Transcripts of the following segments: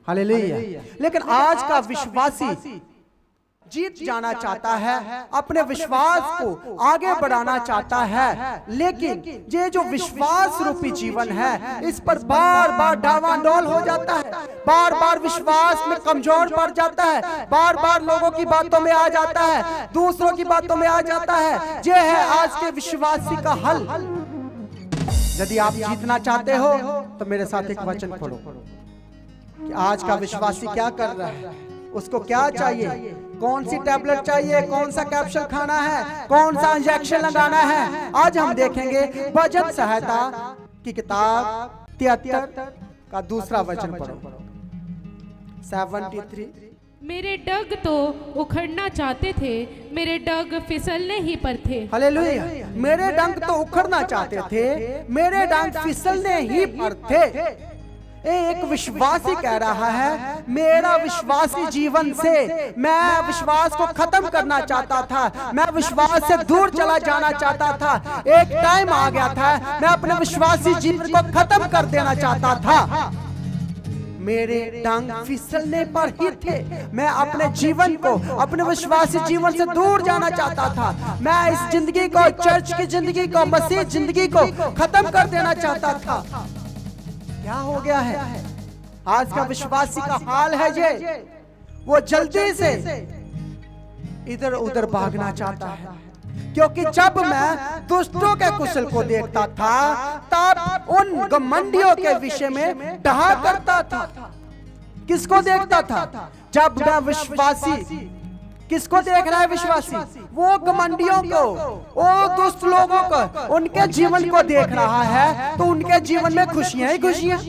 Hallelujah. लेकिन आज का विश्वासी जीत जाना चाहता है, अपने विश्वास को आगे बढ़ाना चाहता है, लेकिन ये जो विश्वास रूपी जीवन है इस पर बार बार डावाडोल हो जाता है, बार बार विश्वास में कमजोर पड़ जाता है, बार बार लोगों की बातों में आ जाता है, दूसरों की बातों में आ जाता है। ये है आज के विश्वासी का हल। यदि आप जीतना चाहते हो तो मेरे साथ एक वचन पढ़ो कि आज का विश्वासी क्या कर रहा है, उसको क्या चाहिए, कौन सी टैबलेट चाहिए, कौन सा कैप्सूल खाना है, कौन सा इंजेक्शन लगाना है। आज हम देखेंगे भजन सहायता की किताब 73 का दूसरा वचन पढ़ो। 73। मेरे डग तो उखड़ना चाहते थे, मेरे डग फिसलने ही पर थे। हालेलुया। मेरे डंग तो उखड़ना चाहते थे, मेरे डंग फिसलने ही पर थे। एक विश्वासी कह रहा है, मेरा विश्वासी जीवन से मैं विश्वास को खत्म करना चाहता था, मैं विश्वास से दूर चला जाना चाहता था। एक टाइम आ गया था मैं अपने विश्वासी जीवन को खत्म कर देना चाहता था। मेरे टांग फिसलने पर ही थे, मैं अपने जीवन को, अपने विश्वासी जीवन से दूर जाना चाहता था। मैं इस जिंदगी को, चर्च की जिंदगी को, मसीह जिंदगी को खत्म कर देना चाहता था। क्या हो गया है? आज का विश्वासी का हाल है ये, वो जल्दी से इधर उधर भागना चाहता है, क्योंकि जब मैं दुष्टों के कुशल को देखता था तब उन घमंडियों के विषय में डहा करता था। किसको देखता था? जब मैं विश्वासी, किसको देख रहा है विश्वासी? वो घमंडियों को, वो दुष्ट लोगों को, उनके जीवन को देख रहा है तो उनके जीवन में खुशियां ही खुशियां,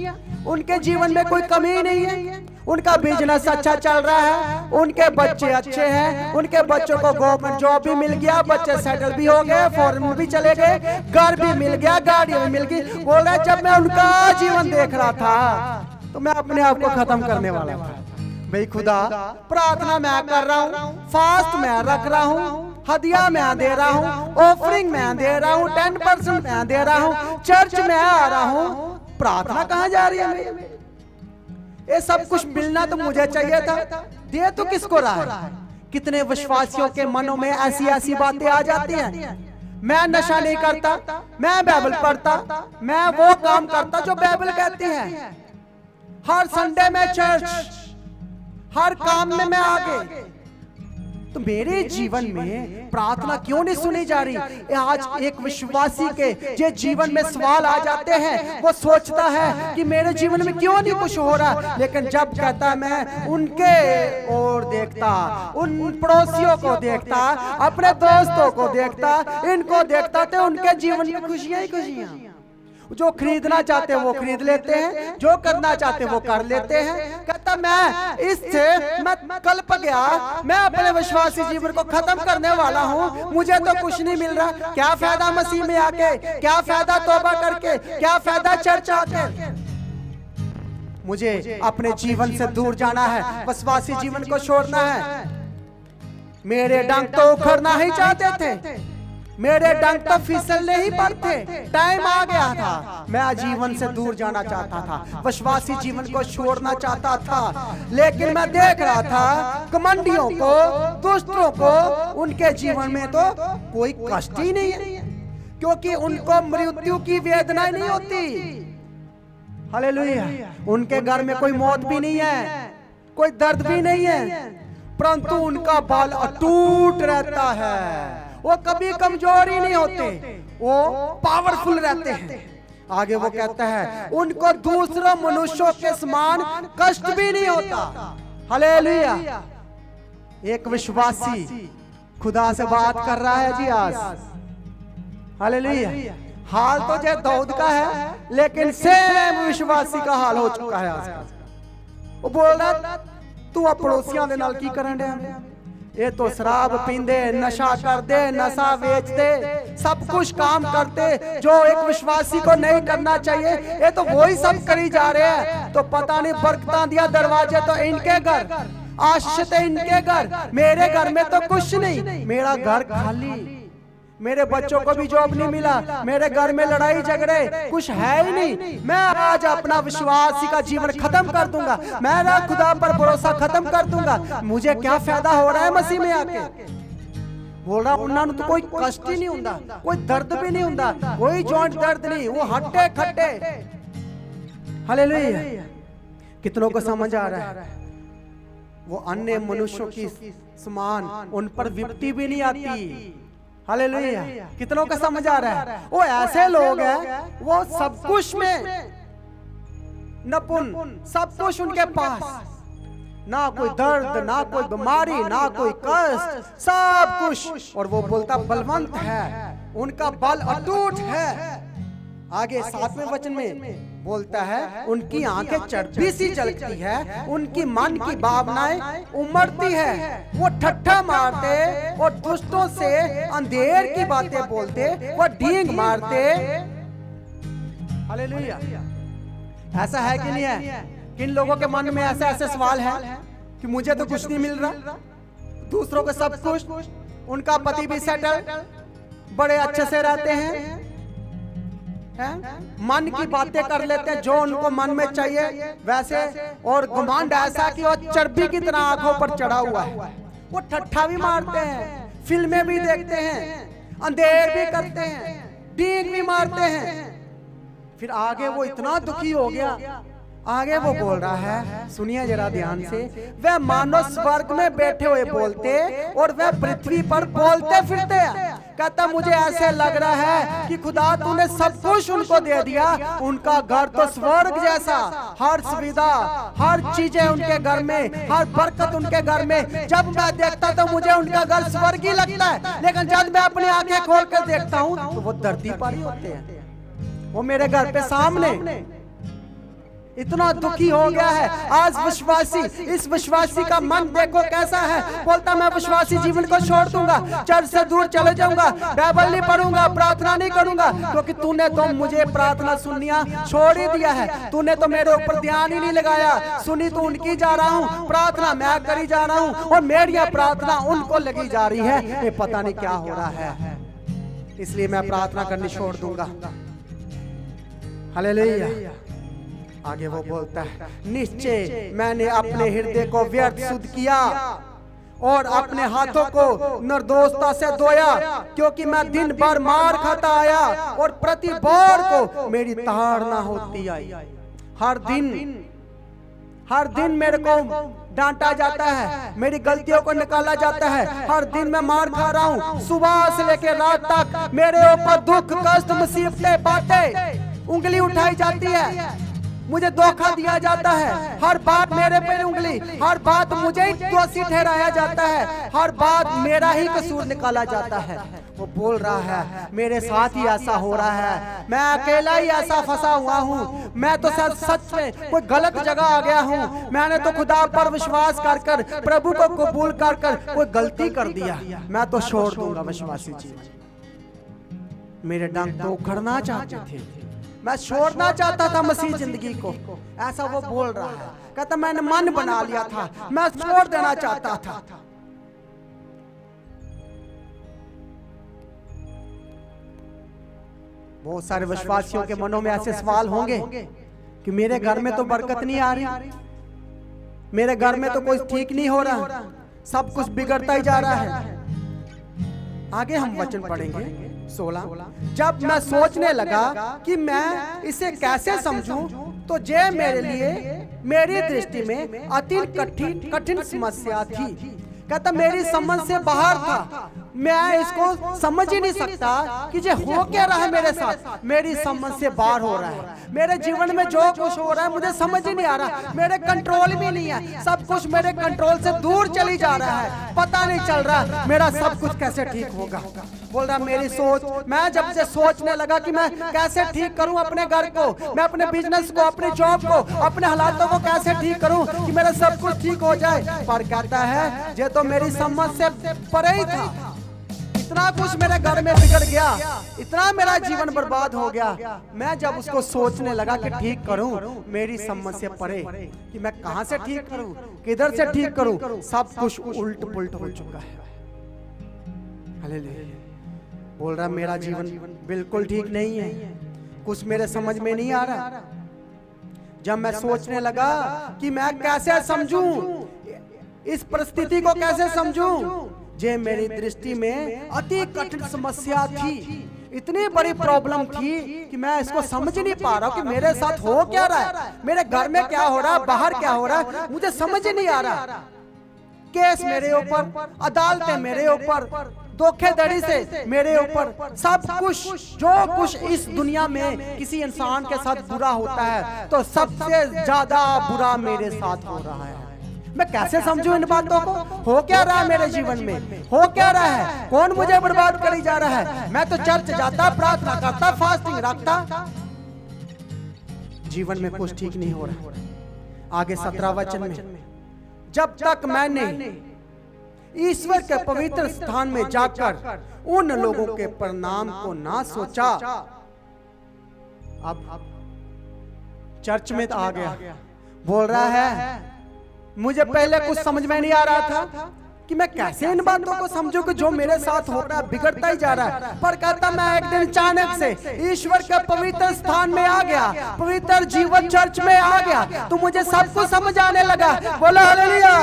उनके जीवन में कोई कमी नहीं है, उनका बिजनेस अच्छा चल रहा है, उनके बच्चे अच्छे हैं, उनके बच्चों को गवर्नमेंट जॉब भी मिल गया, बच्चे सेटल भी हो गए, फॉरेन में भी चले गए, घर भी मिल गया, गाड़ी भी मिल गई। बोल रहा है जब मैं उनका जीवन देख रहा था तो मैं अपने आप को खत्म करने वाला था। भाई खुदा, प्रार्थना मैं कर रहा हूँ, फास्ट मैं रख रहा हूँ, हदिया मैं दे रहा हूँ, ऑफरिंग मैं दे रहा हूँ, 10% मैं दे रहा हूँ, चर्च में आ रहा हूँ, प्रार्थना कहाँ जा रही है? ये सब कुछ मिलना तो मुझे चाहिए था, दे तो किसको रहा है? कितने विश्वासियों के मनों में ऐसी ऐसी बातें आ जाती हैं, मैं नशा नहीं करता, मैं बाइबल पढ़ता, मैं वो काम करता जो बाइबल कहती है, हर संडे में चर्च, हर काम में मैं आगे। तो मेरे जीवन में प्रार्थना क्यों नहीं सुनी जा रही? आज एक विश्वासी के जो जीवन में सवाल आ जाते हैं, वो सोचता है कि मेरे जीवन में क्यों नहीं कुछ हो रहा, लेकिन जब कहता है मैं उनके ओर देखता, उन पड़ोसियों को देखता, अपने दोस्तों को देखता, इनको देखता, तो उनके जीवन में खुशियां ही खुशियां। जो खरीदना चाहते हैं वो खरीद लेते हैं, जो करना चाहते हैं वो कर लेते हैं। कहता मैं इससे मैं कल्प गया, मैं अपने विश्वासी जीवन को खत्म करने वाला हूँ, मुझे तो कुछ नहीं मिल रहा। क्या फायदा मसीह में आके, क्या फायदा तौबा करके, क्या फायदा चर्च आके? मुझे अपने जीवन से दूर जाना है, विश्वासी जीवन को छोड़ना है। मेरे डंक तो उखड़ना ही चाहते थे, मेरे डंक तो फिसलने ही पर थे। टाइम आ गया था, मैं जीवन से दूर जाना चाहता था, विश्वासी जीवन को छोड़ना चाहता था, लेकिन मैं देख रहा था घमंडियों को, दुष्टों को, उनके जीवन में तो कोई कष्ट ही नहीं है, क्योंकि उनको मृत्यु की वेदना नहीं होती। हालेलुया। उनके घर में कोई मौत भी नहीं है, कोई दर्द भी नहीं है, परंतु उनका बाल अटूट रहता है, वो कभी कमजोर ही नहीं होते, वो पावरफुल रहते हैं। आगे वो कहता है उनको दूसरों मनुष्यों के समान कष्ट भी नहीं होता। हालेलुया। एक विश्वासी खुदा से बात कर रहा है जी आज। हालेलुया। हाल तो जय दाऊद का है, लेकिन सेम विश्वासी का हाल हो चुका है आज। वो बोल रहा तू पड़ोसियों के नाल की करन दे, ये तो शराब पींदे, नशा करते, नशा बेचते, सब कुछ काम करते जो एक विश्वासी को नहीं करना चाहिए, ये तो वही सब करी जा रहे हैं। तो पता नहीं बरकतां दिया दरवाजे तो इनके घर, आशीष इनके घर, मेरे घर में तो कुछ नहीं, मेरा घर खाली, मेरे बच्चों को भी जॉब नहीं मिला, मेरे घर में लड़ाई झगड़े कुछ है ही नहीं, मैं आज अपना विश्वासी का जीवन खत्म कर दूंगा, मेरा खुदा पर भरोसा खत्म कर दूंगा, मुझे क्या फायदा हो रहा है मसीह में आके। बोल रहा उन्होंने तो कोई कष्ट ही नहीं होता, कोई दर्द भी नहीं होता, कोई जॉइंट दर्द नहीं, वो हट्टे खट्टे। हालेलुया। कितनों को समझ आ रहा है? वो अन्य मनुष्यों की समान उन पर विपत्ति भी नहीं आती। हालेलुया। कितनों को समझ आ रहा है? वो ऐसे लोग हैं, वो सब कुछ में निपुण, सब कुछ उनके पास, ना कोई दर्द, ना कोई बीमारी, ना कोई कष्ट, सब कुछ। और वो बोलता बलवंत है, उनका बल अटूट है। आगे 7वें वचन में बोलता है उनकी आंखें चर्बी सी चलती है, उनकी मन की भावनाएं उमड़ती है, वो ठट्ठा मारते और दुष्टों से अंधेर की बातें बोलते, वो डींग मारते। हालेलुया। ऐसा है कि नहीं है? किन लोगों के मन में ऐसे ऐसे सवाल है कि मुझे तो कुछ नहीं मिल रहा, दूसरों को सब कुछ, उनका पति भी सेटल, बड़े अच्छे से रहते हैं, मन की बातें कर लेते हैं जो उनको मन में चाहिए वैसे, और घमंड ऐसा कि वो चर्बी की तरह आंखों पर चढ़ा हुआ है। वो ठट्ठा भी मारते हैं, फिल्में भी देखते हैं, अंधेर भी करते हैं, डींग भी मारते हैं। फिर आगे वो इतना दुखी हो गया, आगे वो बोल रहा है, सुनिए जरा ध्यान से, वह मानव स्वर्ग में बैठे हुए बोलते और वह पृथ्वी पर बोलते फिरते हैं। कहता मुझे ऐसे लग रहा है कि खुदा तूने सब कुछ उनको दे दिया, उनका घर तो स्वर्ग जैसा, हर सुविधा, हर चीजें उनके घर में, हर बरकत उनके घर में। जब मैं देखता तो मुझे उनका घर स्वर्ग ही लगता है, लेकिन जब मैं अपनी आंखें खोल कर देखता हूँ तो वो धरती पर ही होते हैं, वो मेरे घर पे सामने। इतना दुखी हो गया है आज विश्वासी। इस विश्वासी का मन देखो कैसा है, बोलता मैं विश्वासी जीवन को छोड़ दूंगा, चर्च से दूर चले जाऊंगा, बाइबल नहीं पढ़ूंगा, प्रार्थना नहीं करूंगा, क्योंकि तूने तो मुझे प्रार्थना सुननिया छोड़ ही दिया है, तूने तो मेरे ऊपर ध्यान ही नहीं लगाया, सुनी तो उनकी जा रहा हूँ, प्रार्थना मैं करी जा रहा हूँ और मेरी प्रार्थना उनको लगी जा रही है, ये पता नहीं क्या हो रहा है, इसलिए मैं प्रार्थना करनी छोड़ दूंगा। हालेलुया। आगे वो बोलता है निश्चय मैंने अपने हृदय को व्यर्थ शुद्ध किया और अपने हाथों को निर्दोषता से धोया, क्योंकि मैं दिन भर मार खाता आया और प्रति बार को मेरी ताड़ना होती आई। हर दिन मेरे को डांटा जाता है, मेरी गलतियों को निकाला जाता है, हर दिन मैं मार खा रहा हूँ, सुबह से लेकर रात तक मेरे ऊपर दुख कष्ट मुसीबतें बातें उंगली उठाई जाती है, मुझे धोखा दिया जाता है, हर बात मेरे पे उंगली, हर बात मुझे ही दोषी ठहराया जाता है, हर बात मेरा ही कसूर निकाला जाता है। वो बोल रहा है मेरे साथ ही ऐसा हो रहा है, मैं अकेला ही ऐसा फंसा हुआ हूँ, मैं तो सच में कोई गलत जगह आ गया हूँ, मैंने तो खुदा पर विश्वास कर प्रभु को कबूल कर कोई गलती कर दिया, मैं तो छोड़ दूंगा विश्वासी जीवन। मेरे डंक तो उखड़ना चाहते थे, मैं छोड़ना चाहता था मसीह जिंदगी को, ऐसा वो बोल रहा है। कहता मैंने मन बना लिया था, मैं छोड़ देना चाहता था। बहुत सारे विश्वासियों के मनों में ऐसे सवाल होंगे कि मेरे घर में तो बरकत नहीं आ रही, मेरे घर में तो कोई ठीक नहीं हो रहा, सब कुछ बिगड़ता ही जा रहा है। आगे हम वचन पढ़ेंगे 16। जब मैं सोचने लगा कि मैं इसे कैसे समझूं, तो ये मेरे लिए मेरी दृष्टि में अति कठिन समस्या थी। कहता मेरी समझ से बाहर था, मैं इसको समझ ही नहीं सकता कि ये हो क्या रहा है मेरे साथ, मेरी समझ से बाहर हो रहा है, मेरे जीवन में जो कुछ हो रहा है मुझे समझ ही नहीं आ रहा, मेरे कंट्रोल में नहीं है, सब कुछ मेरे कंट्रोल से दूर चली जा रहा है, पता नहीं चल रहा मेरा सब कुछ कैसे ठीक होगा। बोल रहा मेरी सोच, मैं जब से सोचने लगा कि मैं कैसे ठीक करूं अपने घर को, मैं अपने बिजनेस को, अपने जॉब को, अपने हालातों को कैसे ठीक करूं कि मेरा सब कुछ ठीक हो जाए, पर कहता है ये तो मेरी समझ से परे ही था, इतना कुछ मेरे घर में बिगड़ गया, इतना मेरा जीवन बर्बाद हो गया। मैं जब उसको सोचने लगा कि ठीक करूं, मेरी समझ से परे कि मैं कहां से ठीक करूं, किधर से ठीक करूं, सब कुछ उल्ट पुल्ट हो चुका है। हालेलुया। बोल रहा मेरा जीवन बिल्कुल ठीक नहीं है, कुछ मेरे समझ में नहीं आ रहा। जब मैं सोचने लगा कि मैं कैसे समझूं इस परिस्थिति को, कैसे समझूं, जे मेरी दृष्टि में अति कठिन समस्या थी, इतनी बड़ी प्रॉब्लम थी कि मैं इसको समझ नहीं पा रहा कि मेरे साथ हो क्या रहा है, मेरे घर में क्या हो रहा है, बाहर क्या हो रहा है, मुझे समझ नहीं आ रहा। केस मेरे ऊपर, अदालतें मेरे ऊपर, धोखेधड़ी से मेरे ऊपर, सब कुछ जो कुछ इस दुनिया में किसी इंसान के साथ बुरा होता है तो सबसे ज्यादा बुरा मेरे साथ हो रहा है। मैं कैसे समझूं इन बातों को? हो क्या रहा है मेरे जीवन में, हो क्या रहा है, कौन मुझे बर्बाद करी जा रहा है? मैं तो चर्च जाता, प्रार्थना करता, फास्टिंग रखता, जीवन में कुछ ठीक नहीं हो रहा। आगे 17 वचन में, जब तक मैंने ईश्वर के पवित्र स्थान में जाकर उन लोगों के परिणाम को ना सोचा। अब चर्च में तो आ गया, बोल रहा है मुझे पहले कुछ समझ में नहीं आ रहा था कि मैं कैसे इन बातों को समझूं कि जो मेरे साथ हो रहा है बिगड़ता ही जा रहा है। पर कहता मैं एक दिन अचानक से ईश्वर के पवित्र स्थान में आ गया, पवित्र जीवन चर्च में आ गया, तो मुझे सब कुछ समझ आने लगा। बोला हालेलुया।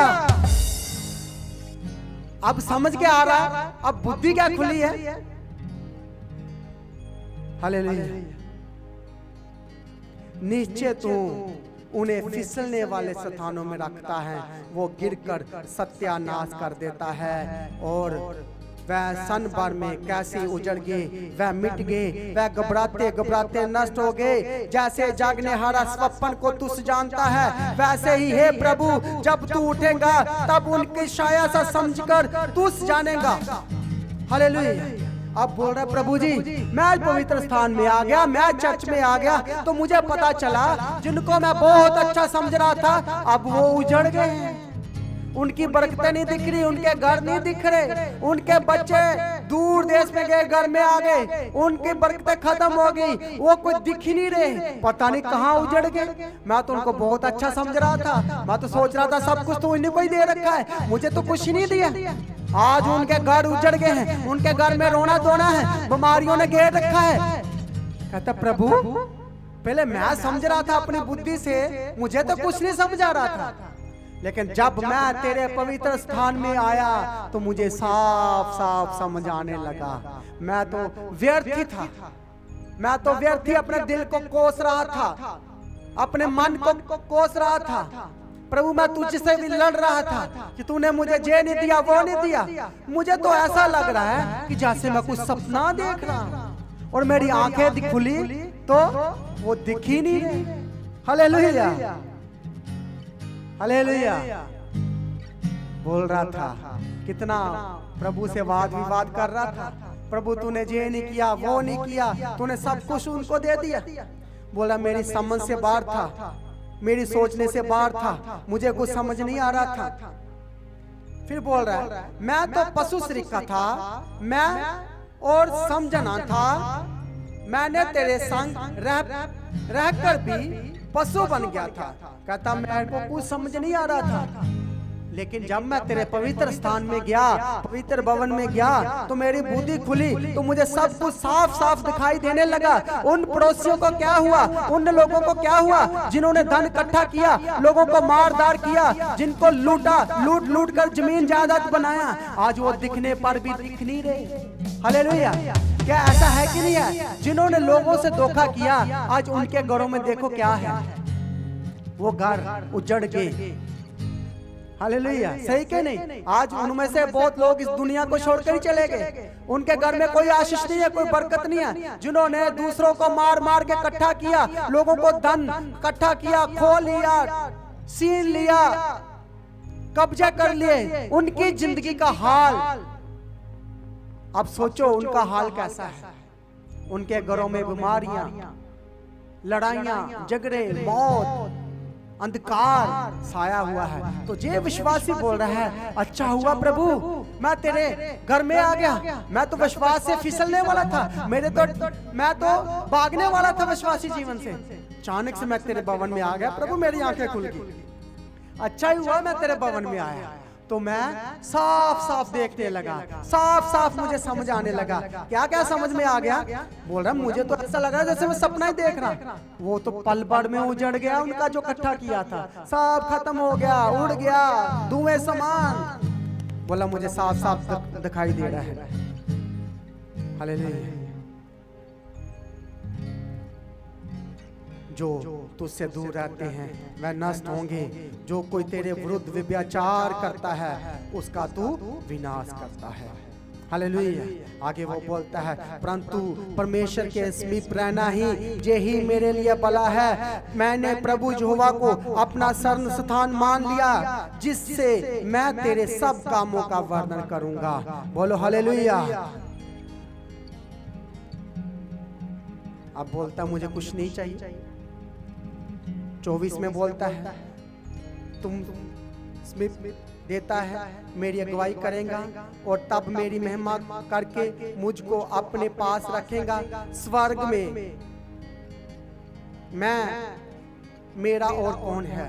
अब समझ के आ रहा, अब बुद्धि क्या खुली है। हालेलुया। नीचे तो उन्हें फिसलने वाले स्थानों में रखता है, वो गिरकर सत्यानाश कर देता है, और वह सन भर में कैसे उजड़ गए, वह मिट गए, वह घबराते घबराते नष्ट हो गए। जैसे जागने हारा स्वप्न को तू जानता है, वैसे ही हे प्रभु जब तू उठेगा तब उनकी छाया सा समझकर तू जानेगा। हालेलुया। अब बोल रहा प्रभु जी मैं आज पवित्र स्थान में आ गया, मैं चर्च में आ गया, तो मुझे पता चला जिनको मैं बहुत अच्छा समझ रहा था अब वो उजड़ गए हैं। उनकी बरकतें नहीं दिख रही, उनके घर नहीं दिख रहे, उनके बच्चे दूर देश में गए, घर में आ गए, उनकी बरकतें खत्म हो गई, वो कोई दिख ही नहीं रहे, पता नहीं कहाँ उजड़ गए। मैं तो उनको बहुत अच्छा समझ रहा था, मैं तो सोच रहा था सब कुछ तो उन्हीं को ही दे रखा है, मुझे तो कुछ ही नहीं दिया। आज उनके घर उजड़ गए हैं, उनके घर में रोना धोना है, बीमारियों ने घेर रखा है। कहता प्रभु पहले मैं समझ रहा था अपनी बुद्धि से, मुझे तो कुछ नहीं समझ आ रहा था, लेकिन जब मैं तेरे पवित्र स्थान में आया तो मुझे साफ साफ समझ आने लगा। मैं तो व्यर्थ ही था, मैं तो व्यर्थ ही अपने दिल को कोस रहा था, अपने मन को कोस रहा था। प्रभु मैं तुझसे भी लड़ रहा था कि तूने मुझे ये नहीं दिया, वो नहीं दिया। मुझे तो ऐसा लग रहा है कि जैसे मैं कुछ सपना देख रहा हूं और मेरी आंखें खुली तो वो दिख ही नहीं रही। Hallelujah hallelujah. बोल रहा था कितना प्रभु से वाद विवाद कर रहा था, प्रभु तूने ये नहीं किया, वो नहीं किया, तूने सब कुछ उनको दे दिया। बोला मेरी समझ से बाहर था, मेरी सोचने से बाहर था, मुझे कुछ समझ नहीं आ रहा था। फिर बोल रहा है मैं तो पशु श्रीका था, मैं और समझना था, मैंने तेरे संग रहकर भी पशु बन गया था। कहता मेरे को कुछ समझ नहीं आ रहा था, लेकिन जब मैं तेरे पवित्र स्थान में गया, पवित्र भवन में गया, तो मेरी बुद्धि खुली, तो मुझे सब कुछ साफ साफ दिखाई देने लगा। उन पड़ोसियों को क्या हुआ, उन लोगों को क्या हुआ जिन्होंने धन इकट्ठा किया, लोगों को मारदार किया, जिनको लूट लूट कर जमीन जायदाद बनाया, आज वो दिखने पर भी दिख नहीं रहे। हालेलुया। क्या ऐसा है कि नहीं है? जिन्होंने लोगों से धोखा किया आज उनके घरों में देखो क्या है, वो घर उजड़ गए। हालेलुया। सही के नहीं? आज उनमें से बहुत लोग इस दुनिया को छोड़कर ही चले गए, उनके घर में कोई आशीष नहीं है, कोई बरकत नहीं है। जिन्होंने दूसरों को मार मार के इकट्ठा किया, लोगों को धन इकट्ठा किया, खो लिया, छीन लिया, कब्जा कर लिए, उनकी जिंदगी का हाल अब सोचो उनका हाल कैसा है। उनके घरों में बीमारियां, लड़ाइयां, झगड़े, मौत, अंधकार छाया हुआ है। तो ये विश्वासी बोल रहा है अच्छा हुआ प्रभु मैं तेरे घर में आ गया, मैं तो विश्वास से फिसलने वाला था, मैं तो भागने वाला था विश्वासी जीवन से। अचानक से मैं तेरे भवन में आ गया प्रभु, मेरी आंखें खुल गई। अच्छा ही हुआ मैं तेरे भवन में आया। तो मैं साफ साफ देखने लगा, साफ साफ मुझे समझ आने लगा। क्या क्या समझ में आ गया? बोल रहा मुझे तो ऐसा लग रहा है जैसे मैं सपना ही देख रहा। वो तो पल भर में उजड़ गया, उनका जो इकट्ठा किया था सब खत्म हो गया, उड़ गया धुएं समान। बोला मुझे साफ साफ दिखाई दे रहा है। हालेलुया। जो तुझसे दूर रहते हैं वह नष्ट होंगे, जो कोई तेरे विरुद्ध व्यभिचार करता है उसका तू विनाश करता है। हालेलुया। आगे वो बोलता है, परंतु परमेश्वर के समीप रहना ही यही मेरे लिए भला है। मैंने प्रभु यहोवा को अपना शरण स्थान मान लिया, जिससे मैं तेरे सब कामों का वर्णन करूंगा। बोलो हालेलुया। अब बोलता मुझे कुछ नहीं चाहिए। 24 में बोलता है, तुम स्मित देता है, मेरी अगुवाई करेगा और तब मेरी महिमा करके मुझको अपने पास रखेगा। स्वर्ग में मैं मेरा और कौन है?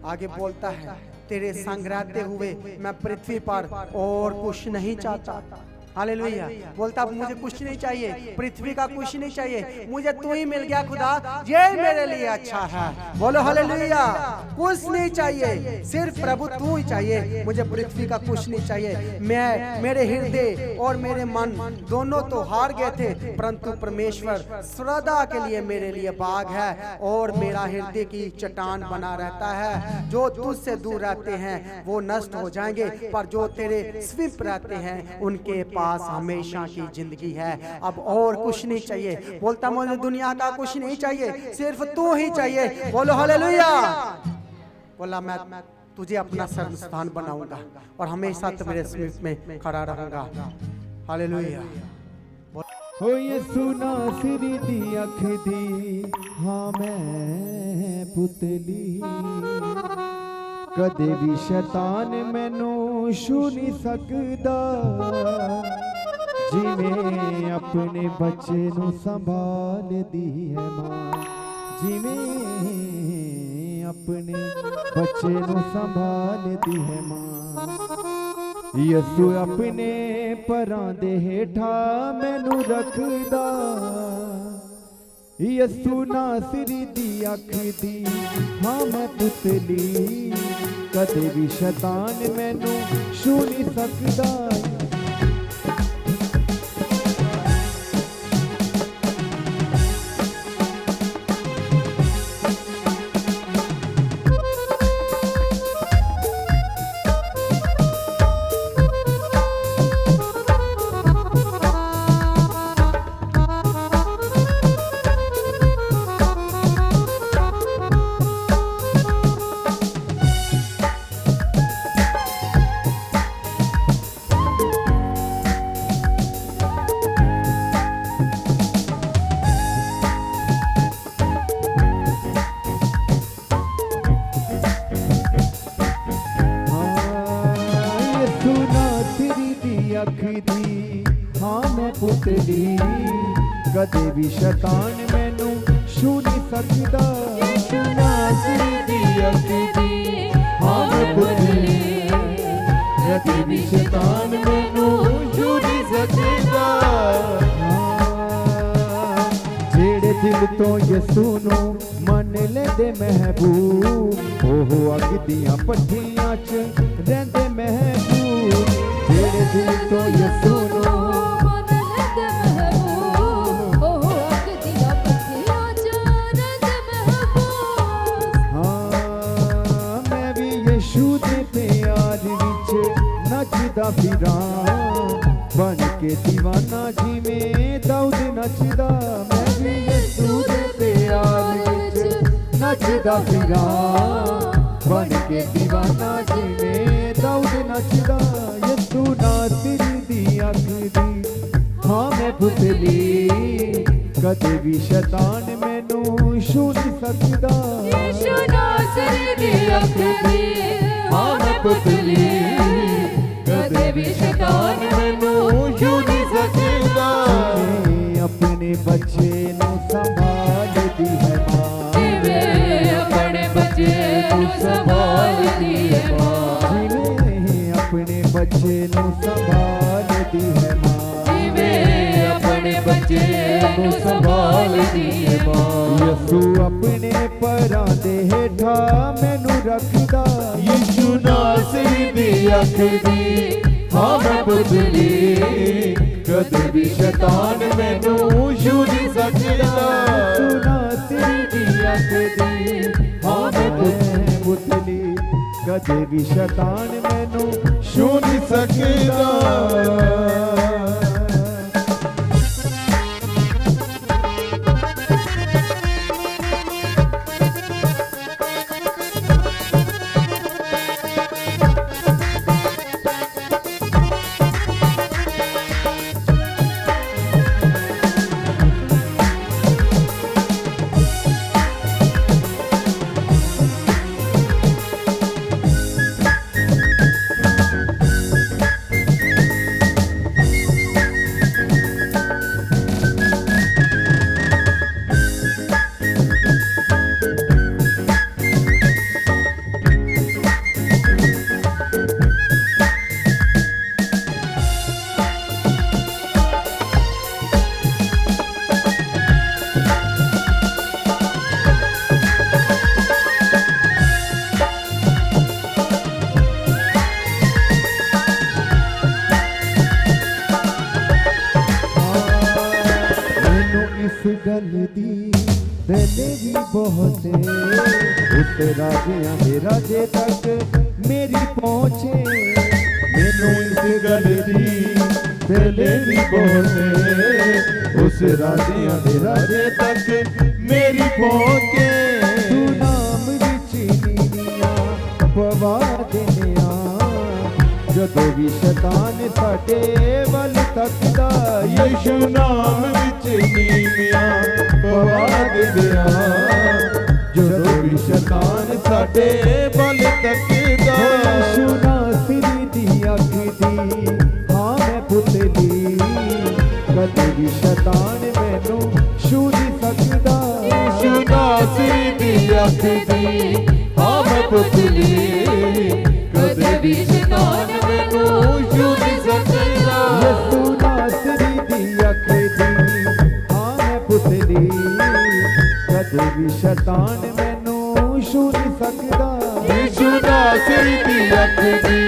आगे बोलता है, तेरे संग रहते हुए मैं पृथ्वी पर और कुछ नहीं चाहता। हालेलुया। बोलता अब मुझे कुछ नहीं चाहिए, पृथ्वी का कुछ नहीं चाहिए, मुझे तू ही मिल गया खुदा, ये मेरे लिए अच्छा है। बोलो हालेलुया। कुछ नहीं चाहिए, सिर्फ प्रभु तू ही चाहिए, मुझे पृथ्वी का कुछ नहीं चाहिए। मैं, मेरे हृदय और मेरे मन दोनों तो हार गए थे, परंतु परमेश्वर सदा के लिए मेरे लिए बाग है और मेरा हृदय की चट्टान बना रहता है। जो तुझसे दूर रहते हैं वो नष्ट हो जाएंगे, पर जो तेरे समीप रहते हैं उनके पास हमेशा की जिंदगी है। अब और कुछ नहीं चाहिए। बोलता मुझे दुनिया का कुछ नहीं चाहिए, सिर्फ तू ही चाहिए। बोलो हालेलुया। बोला मैं तुझे अपना शरण स्थान बनाऊंगा और हमेशा तेरे समीप में खड़ा रहूंगा। हालेलुया। हो यीशु नासरी दी अख दी हाँ मैं पुतली, कदे भी शैतान मैनू छू नहीं सकदा। जिवें अपने बच्चे नू संभाल दी है मां, जिवें अपने बच्चे नू संभाल दी है मां। यीशु अपने परां दे हेठा मैनू रखदा। यीशु नासरी दी अख दी हाँ मैं पुतली, कदे भी शैतान मैनू छू नहीं सकदा। अख दी हाँ मैं पुतली, कदे भी शैतान मैनू छू नहीं सकदा। यीशु नासरी दी अख दी हाँ मैं पुतली, कदे भी शैतान मैनू छू नहीं सकदा। जेड़े दिल तो यीशु नू मन लेंदे महबूब, ओह अग दियां पट्ठियां च रहिंदे महबूब। जेड़े दिल तो यीशु नू मन लेंदे महबूब, ओह अग दियां पट्ठियां च रहिंदे महबूब। हाँ मैं भी यीशु दे प्यार विच नचदा फिरां, बन के दीवाना जिवें दाऊद नचदा। मैं भी यीशु दे प्यार विच नचदा फिरां, बन के दीवाना जिवें दाऊद नचदा। यीशु नासरी दी अख दी हाँ मैं पुतली, कदे भी शैतान मैनू छू नहीं सकदा। यीशु नासरी दी अख दी हाँ मैं पुतली, कदे भी शैतान मैनू छू नहीं सकदा। अपने बच्चे नू संभाल दी है मां, अपने बच्चे नू संभाल दी है मां। बच्चे नू संभालदी है मां, जिवें अपने बच्चे नू संभालदी है मां। यसू अपने परां दे हेठा मैनू रखदा, यीशु नासरी दी अख दी हां मैं पुतली, कदे भी शैतान मैनू छू नहीं सकदा। यीशु नासरी दी अख दी हां मैं पुतली, कदे भी शैतान मैनू छू नहीं सकदा। गल दी पहले भी बहुत उस राजियां दे राजे तक मेरी पहुंचे, मैनू इस गल दी पहले भी बहुत उस राजियां दे राजे तक मेरी पहुंचे। तू नाम विच नीनियां पवा देनिया, जदों भी शैतान साडे वल तकदा, यीशु नाम विच नीवियां पवा दिया, जदों भी शैतान साडे वल तकदा। यीशु नासरी दी अख दी हां मैं पुतली, कदे भी शैतान मैनू छू नहीं सकदा। यीशु नासरी दी अख दी हां मैं पुतली, कदे भी शैतान मैनू छू नहीं सकदा। यीशु नासरी दी अख दी हां मैं पुतली, कदे भी शैतान मैनू छू नहीं सकदा। यीशु नासरी दी अख दी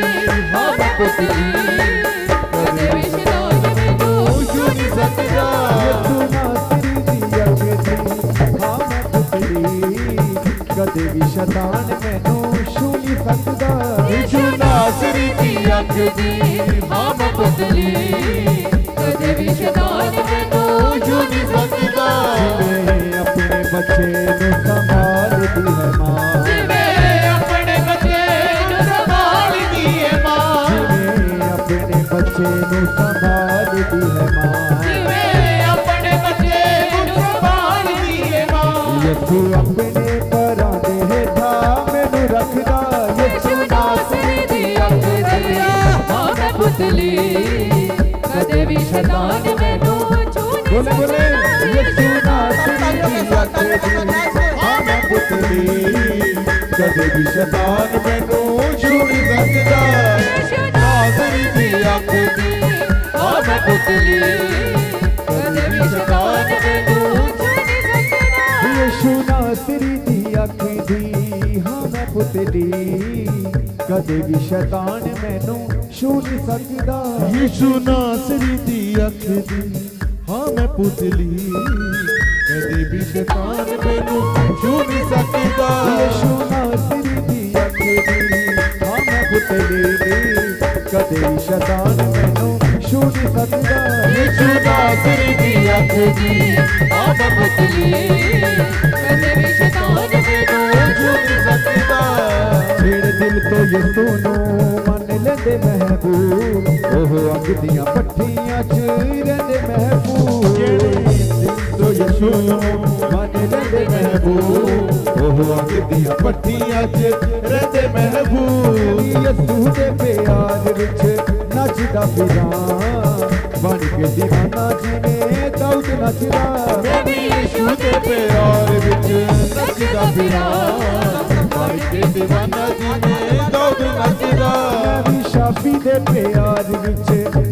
हां मैं पुतली, कदे भी शैतान मैनू छू नहीं सकदा। यीशु नासरी दी अख दी हां मैं पुतली, कदे भी शैतान मैनू छू नहीं सकदा। यीशु नासरी दी अख दी हां मैं पुतली, कदे भी शैतान मैनू छू नहीं सकदा। जिवें अपने बच्चे नू संभालदी है मां, जिवें अपने बच्चे नू संभालदी है मां, जिवें अपने बच्चे नू संभालदी है मां, जिवें अपने बच्चे नू संभालदी है मां। यसू अपने परां दे हेठा मैनू रखदा, यसू नासरी दी अख दी हां मैं पुतली, कदे भी शैतान मैनू छू नहीं बोले बोले सकदा। यसू नासरी दी अख दी हां मैं पुतली, कदे भी शैतान मैनू छू नहीं सकदा। नासरी दी अख दी हां मैं पुतली, कदे भी शैतान मैनू छू नहीं सकदा। यीशु नासरी दी अख दी हां मैं पुतली, कदे भी शैतान मैनू छू नहीं सकदा। यीशु नासरी दी अख दी हां मैं पुतली, कदे भी शैतान मैनू छू नहीं सकदा। यीशु नासरी दी अख दी हां मैं पुतली, कदे भी शैतान मैनू छू नहीं सकदा। यीशु नासरी दी अख दी हां मैं पुतली, कदे भी शैतान मैनू छू नहीं सकदा। ਜਿਹੜੇ ਦਿਲ ਤੋਂ ਯਿਸੂ ਨੂੰ ਮੰਨ ਲੈਂਦੇ ਮਹਿਬੂਬ, ਉਹ ਅੱਗ ਦੀਆਂ ਭੱਠੀਆਂ 'ਚ ਰਹਿੰਦੇ ਮਹਿਬੂਬ। ਜਿਹੜੇ ਦਿਲ ਤੋਂ ਯਿਸੂ ਨੂੰ ਮੰਨ ਲੈਂਦੇ ਮਹਿਬੂਬ, ਉਹ ਅੱਗ ਦੀਆਂ ਭੱਠੀਆਂ 'ਚ ਰਹਿੰਦੇ ਮਹਿਬੂਬ। ਯਿਸੂ ਦੇ ਪਿਆਰ ਵਿੱਚ ਨੱਚਦਾ ਫਿਰਾਂ, ਬਣ ਕੇ ਦੀਵਾਨਾ ਜਿਵੇਂ ਦਾਊਦ ਨੱਚਦਾ। ਮੈਂ ਵੀ ਯਿਸੂ ਦੇ ਪਿਆਰ ਵਿੱਚ ਨੱਚਦਾ ਫਿਰਾਂ, ਬਣ ਕੇ ਦੀਵਾਨਾ ਜਿਵੇਂ ਦਾਊਦ ਨੱਚਦਾ। ਮੈਂ ਵੀ ਸ਼ਾਫੀ मसीह दे प्यार विच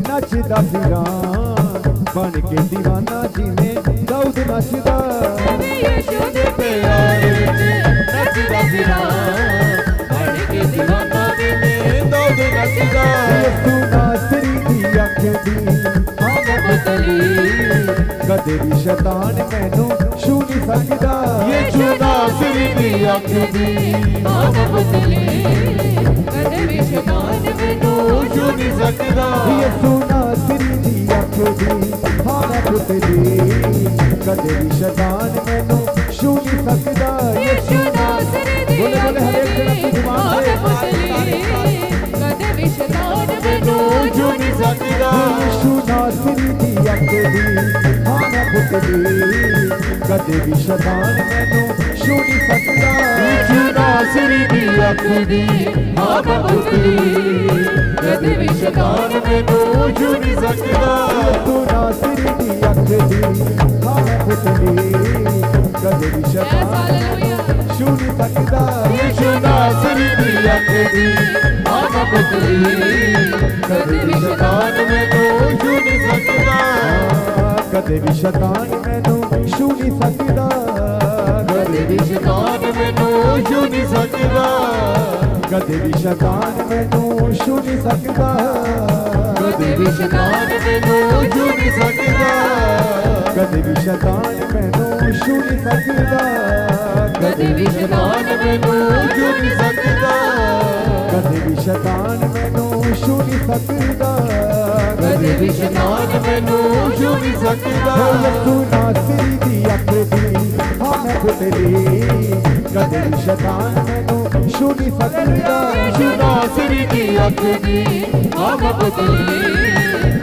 नचदा फिरां बन के दीवाना जिवें दाऊद नचदा यीशु दे प्यार विच नचदा फिरां बन के दीवाना जिवें दाऊद नचदा यसू नासरी दी अख दी हाँ मैं पुतली कदे भी शैतान मैनू छू नहीं सकदा यीशु नासरी दी अख दी हाँ मैं पुतली कदे भी शैतान मैनू छू नहीं सकदा यसू नासरी दी अख दी हाँ मैं पुतली कदे भी शैतान मैनू छू नहीं सकदा यीशु नासरी दी बोले बोले हर एक जन अपनी जुबान हाँ से मैं पुतली कदे भी शैतान मैनू छू नहीं सकदा यीशु नासरी दी अख दी हाँ मैं पुतली कदे भी शैतान मैनू छू नहीं सकदा यीशु नासरी दी अख दी हाँ मैं पुतली कदे भी शैतान मैनू छू नहीं सकदा यसू नासरी दी अख दी हाँ मैं पुतली कदे भी शैतान छू नहीं सकदा यीशु नासरी दी अख दी हाँ मैं पुतली कदे भी शैतान मैनू छू नहीं सकदा कदे भी शैतान मैनू छू नहीं सकदा कदे भी शैतान मैनू छू नहीं सकदा कदे भी शैतान मैनू छू नहीं सकदा कदे भी शैतान मैनू छू नहीं सकदा कदे भी शैतान मैनू छू नहीं सकदा कदे भी शैतान मैनू छू नहीं सकदा कदे भी शैतान मैनू छू नहीं सकदा कदे भी शैतान मैनू छू नहीं सकदा यसू नासरी दी अख दी हाँ मैं पुतली कदे भी शैतान मैनू छू नहीं सकदा यीशु नासरी दी अख दी हाँ मैं पुतली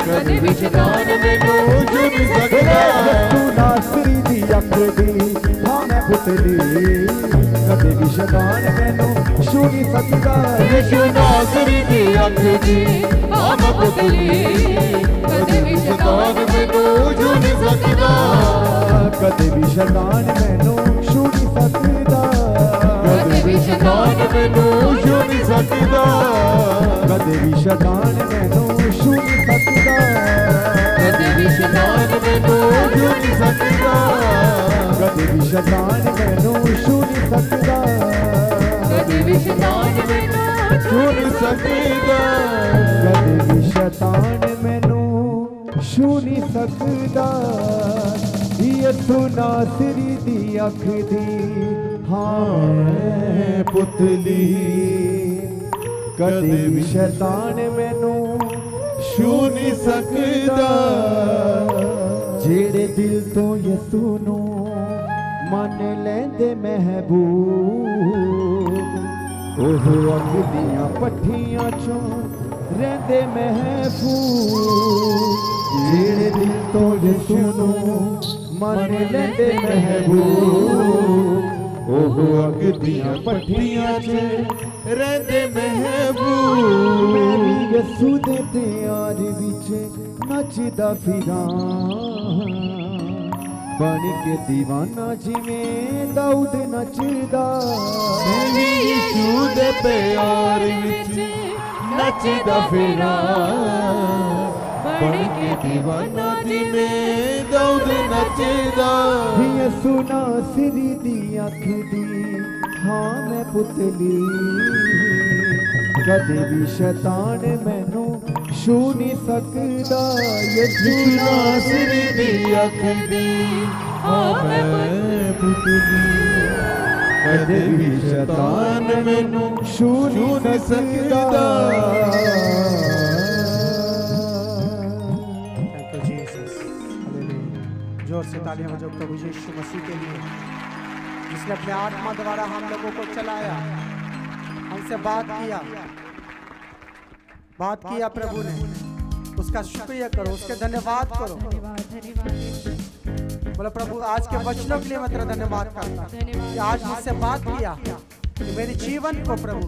कदे भी शैतान मैनू छू नहीं सकदा यसू नासरी दी अख दी हाँ मैं पुतली कदे भी शैतान मैनू छू नहीं सकदा यीशु नासरी दी अख दी हाँ मैं पुतली कदे भी शैतान मैनू छू नहीं सकदा कदे भी शैतान मैनू छू नहीं सकदा कदे भी शैतान मैनू छू नहीं सकदा कदे भी शैतान मैनू छू नहीं सकदा कदे भी शैतान मैनू छू नहीं सकदा कदे भी शैतान मैनू छू नहीं सकदा कदे भी शैतान मैनू छू नहीं सकदा कदे भी शैतान मैनू छू नहीं सकदा यसू नासरी दी अख दी हाँ मैं पुतली कदे भी शैतान मैनू छू नहीं सकदा जेड़े दिल तो यसू नू मन लेंदे महबूब ओह अग दियां पट्ठियां चों रहंदे महफूज जेड़े दिल तो यसू नू मन लेंदे महबूब ओह अग दियां पट्ठियां च रहंदे महबूब मेरी यसू दे प्यार विच नचदा फिरां बन के दीवाना जिवें दाऊद नचदा यीशु दे प्यार विच नचदा फिरां बन के दीवाना जिवें दाऊद नचदा यसू नासरी दी अख दी हाँ मैं पुतली कदे भी शैतान मैनू छू नहीं सकदा यीशु नासरी दी अख दी हाँ मैं पुतली कदे भी शैतान मैनू छू नहीं सकदा थैंक यू जीसस हालेलुया जोर से तालियां बजाओ प्रभु यीशु मसीह के लिए जिसने अपने आत्मा द्वारा हम लोगों को चलाया हमसे बात किया प्रभु ने उसका शुक्रिया करो उसके धन्यवाद करो बोलो प्रभु आज के वचनों के लिए मैं तेरा धन्यवाद करता हूं कि आज मुझसे बात किया कि मेरे जीवन को प्रभु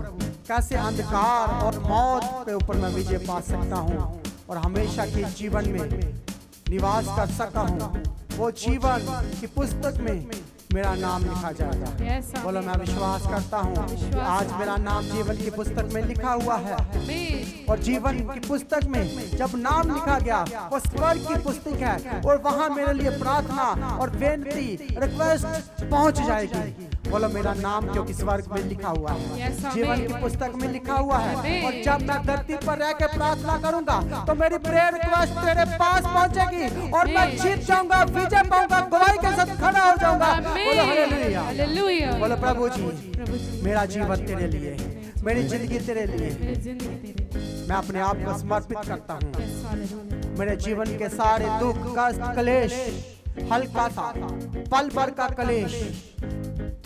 कैसे अंधकार और मौत के ऊपर मैं विजय पा सकता हूं और हमेशा के जीवन में निवास कर सका हूं वो जीवन की पुस्तक में मेरा नाम लिखा जाएगा। Yes, बोलो आमीन। मैं विश्वास करता हूँ कि आज मेरा नाम जीवन की पुस्तक में लिखा हुआ है। आमीन। और जीवन की पुस्तक में जब नाम लिखा गया वो स्वर्ग की पुस्तक है और वहाँ मेरे लिए प्रार्थना और बेनती रिक्वेस्ट पहुँच जाएगी। बोलो मेरा नाम क्योंकि स्वर्ग में लिखा हुआ है, Yes, आमीन। जीवन की पुस्तक में लिखा हुआ है। आमीन। और जब मैं धरती पर रह के प्रार्थना करूंगा तो मेरी प्रेयर रिक्वेस्ट तेरे पास पहुंचेगी और मैं जीत जाऊंगा, विजय पाऊंगा, गवाही के साथ खड़ा हो जाऊंगा। बोलो हालेलुया। हालेलुया। बोलो प्रभु जी प्रभु जी, मेरा जीवन तेरे लिए, मेरी जिंदगी तेरे लिए, मेरी जिंदगी तेरे। मैं अपने आप को समर्पित करता हूँ। Yes, hallelujah. मेरे जीवन के सारे दुख कष्ट क्लेश, हल्का सा पल भर का क्लेश,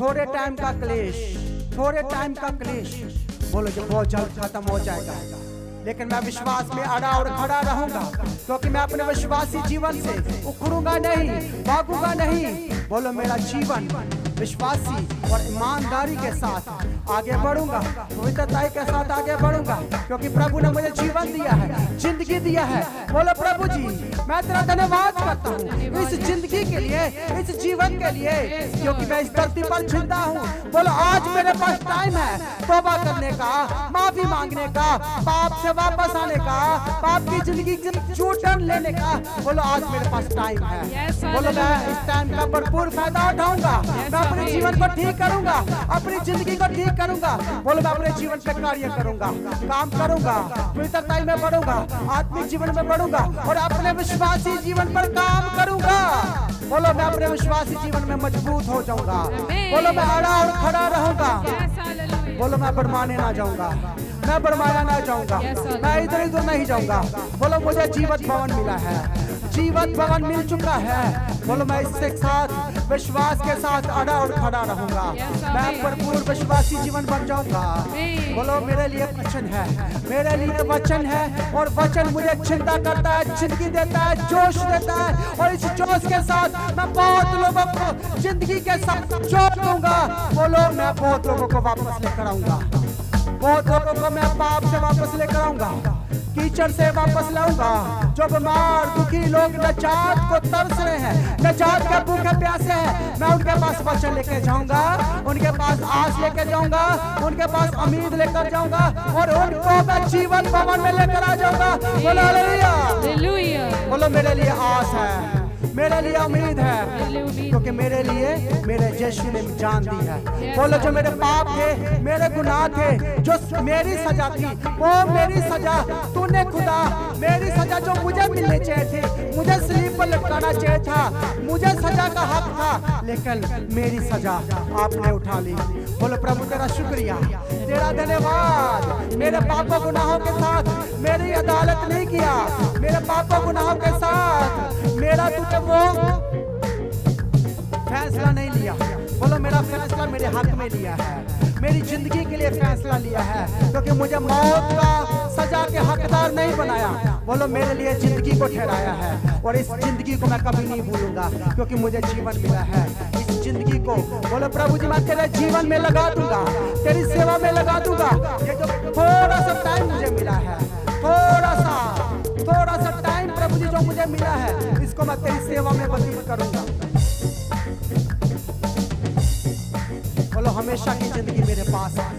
थोड़े टाइम का क्लेश, थोड़े टाइम का क्लेश, बोलो जो बहुत जल्द खत्म हो जाएगा। लेकिन मैं विश्वास में अड़ा और खड़ा रहूंगा क्योंकि मैं अपने विश्वासी जीवन से उखड़ूंगा नहीं, भागूंगा नहीं। बोलो मेरा जीवन विश्वासी और ईमानदारी के साथ आगे बढ़ूंगा, पवित्रता के साथ आगे बढ़ूंगा क्योंकि प्रभु ने मुझे जीवन दिया है, जिंदगी दिया है। बोलो प्रभु जी मैं तेरा धन्यवाद करता हूँ इस जिंदगी के लिए, इस जीवन के लिए, क्योंकि मैं इस धरती पर जिंदा हूँ। बोलो आज मेरे पास टाइम है तौबा करने का, माफी मांगने का, पाप से वापस आने का, पाप की जिंदगी से टर्न लेने का। बोलो आज मेरे पास टाइम है। Yes, बोलो मैं इस टाइम का भरपूर फायदा उठाऊंगा, मैं अपने जीवन को ठीक करूंगा, अपनी जिंदगी को ठीक करूंगा। बोलो मैं अपने जीवन पे कार्य करूंगा, काम करूंगा, पवित्रता में बढ़ूंगा, आत्मिक जीवन में बढ़ूंगा और अपने विश्वासी जीवन पर काम करूंगा। बोलो मैं अपने विश्वासी जीवन में मजबूत हो जाऊंगा। बोलो मैं अड़ा और खड़ा रहूंगा। Yes, hallelujah. बोलो मैं बरमाने ना जाऊंगा, मैं बरमाया ना जाऊंगा, मैं इधर उधर नहीं जाऊंगा। बोलो मुझे जीवत भवन मिला है, जीवत भवन मिल चुका है। बोलो मैं इसके साथ विश्वास के साथ अड़ा और खड़ा रहूंगा, मैं भरपूर विश्वासी जीवन बन जाऊंगा। बोलो मेरे लिए वचन है, मेरे लिए वचन है और वचन मुझे चिंता करता है, जिंदगी देता है, जोश देता है और इस जोश के साथ मैं बहुत लोगों को जिंदगी के साथ जोड़ दूंगा। बोलो मैं बहुत लोगों को वापस लेकर आऊंगा, बहुत लोगों को मैं पाप से वापस लेकर आऊंगा, कीचड़ से वापस लाऊंगा। जो बीमार दुखी लोग नजात को तरस रहे हैं, नजात के भूखे प्यासे हैं, मैं उनके पास वचन लेके जाऊंगा, उनके पास आस लेके जाऊंगा, उनके पास उम्मीद लेकर जाऊंगा और उनको मैं जीवन भवन में लेकर आ जाऊंगा। बोलो हालेलुया। हालेलुया। बोलो मेरे लिए आस है, मेरे लिए उम्मीद है हालेलुया। क्योंकि मेरे लिए मेरे यीशु ने जान दी है। बोलो जो मेरे पाप थे, मेरे गुनाह थे, जो मेरी सजा थी, वो मेरी सजा तूने खुदा, मेरी सजा जो मुझे मिलनी चाहिए थी, मुझे स्लीप पर लटकाना चाहिए था, मुझे सजा का हक था, लेकिन मेरी सजा आपने उठा ली। बोलो प्रभु तेरा शुक्रिया, तेरा धन्यवाद। मेरे पापों गुनाहों के साथ मेरी अदालत नहीं किया, मेरे पापों गुनाहों के साथ मेरा तूने वो फैसला नहीं लिया। बोलो मेरा फैसला मेरे हक में लिया है, मेरी जिंदगी के लिए फैसला लिया है क्योंकि मुझे मौत का सजा के हकदार नहीं बनाया। बोलो मेरे लिए जिंदगी को ठहराया है और इस जिंदगी को मैं कभी नहीं भूलूंगा क्योंकि मुझे जीवन मिला है। इस जिंदगी को बोलो प्रभु जी मैं तेरे जीवन में लगा दूंगा, तेरी सेवा में लगा दूंगा। ये जो थोड़ा सा टाइम मुझे मिला है, थोड़ा सा टाइम प्रभु जी जो मुझे मिला है, इसको मैं तेरी सेवा में व्यतीत करूंगा। बोलो हमेशा की जिंदगी मेरे पास है,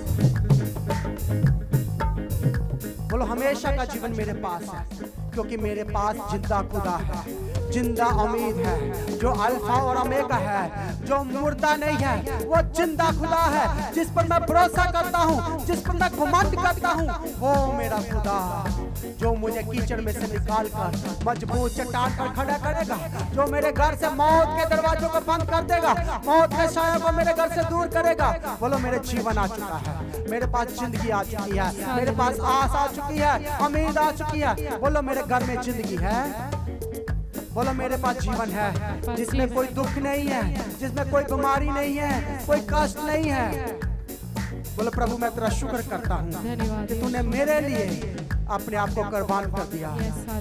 बोलो हमेशा का जीवन मेरे पास है क्योंकि मेरे पास जिंदा खुदा है, जिंदा उम्मीद है, जो अल्फा और ओमेगा है, जो मुर्दा नहीं है, वो जिंदा खुदा है जिस पर मैं भरोसा करता हूँ, जिस पर मैं घमंड करता हूँ। वो मेरा खुदा जो मुझे कीचड़ में से निकाल कर मजबूत चट्टान पर खड़ा करेगा, जो मेरे घर से मौत के दरवाजों को बंद कर देगा, मौत के साया को मेरे घर से दूर करेगा। बोलो मेरे जीवन आ चुका है, मेरे पास जिंदगी आ चुकी है, मेरे पास आस आ चुकी है, उम्मीद आ चुकी है। बोलो मेरे घर में जिंदगी है, बोलो मेरे पास जीवन है जिसमें कोई दुख नहीं है, जिसमें कोई बीमारी नहीं है, कोई कष्ट नहीं है। बोलो प्रभु मैं तेरा शुक्र करता हूँ कि तूने मेरे लिए अपने आप को कुर्बान कर दिया।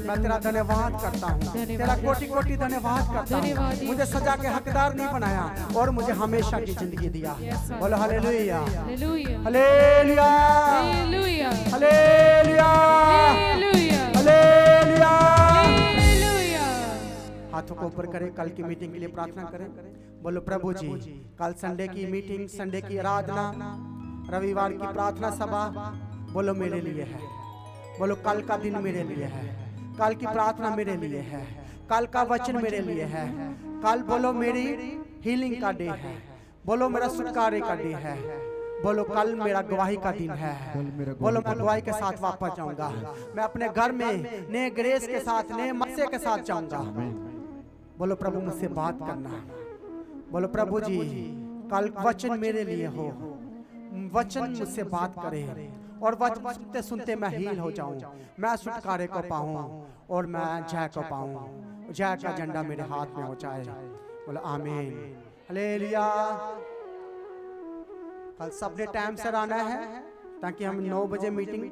मैं तेरा धन्यवाद करता हूँ, तेरा कोटि कोटि धन्यवाद करता हूँ। मुझे सजा के हकदार नहीं बनाया और मुझे हमेशा की जिंदगी दिया। बोलो hallelujah, hallelujah. Hallelujah, hallelujah. Hallelujah, hallelujah. Hallelujah. Hallelujah. हाथों हाथों को ऊपर करें, कल की मीटिंग के लिए प्रार्थना करें। बोलो प्रभु जी, कल संडे की मीटिंग, संडे की आराधना, रविवार की प्रार्थना सभा बोलो मेरे लिए है। बोलो कल का दिन मेरे लिए है, कल की प्रार्थना मेरे लिए है, कल का वचन मेरे लिए है। कल बोलो मेरी हीलिंग का डे है, बोलो मेरा छुटकारे का डे है, बोलो कल मेरा गवाही का दिन है। बोलो मैं गवाही के साथ वापस जाऊंगा, मैं अपने घर में नए ग्रेस के साथ, नए मत्स्य के साथ जाऊंगा। बोलो प्रभु मुझसे बात करना। बोलो प्रभु जी कल वचन मेरे लिए हो, वचन मुझसे बात करे और वचन सुनते सुनते मैं हील हो जाऊं, मैं छुटकारे को पाऊं और मैं जय को पाऊं, जय का झंडा मेरे हाथ में हो जाए। बोलो आमीन, हालेलुया। कल सबने टाइम से आना है ताकि हम 9 बजे मीटिंग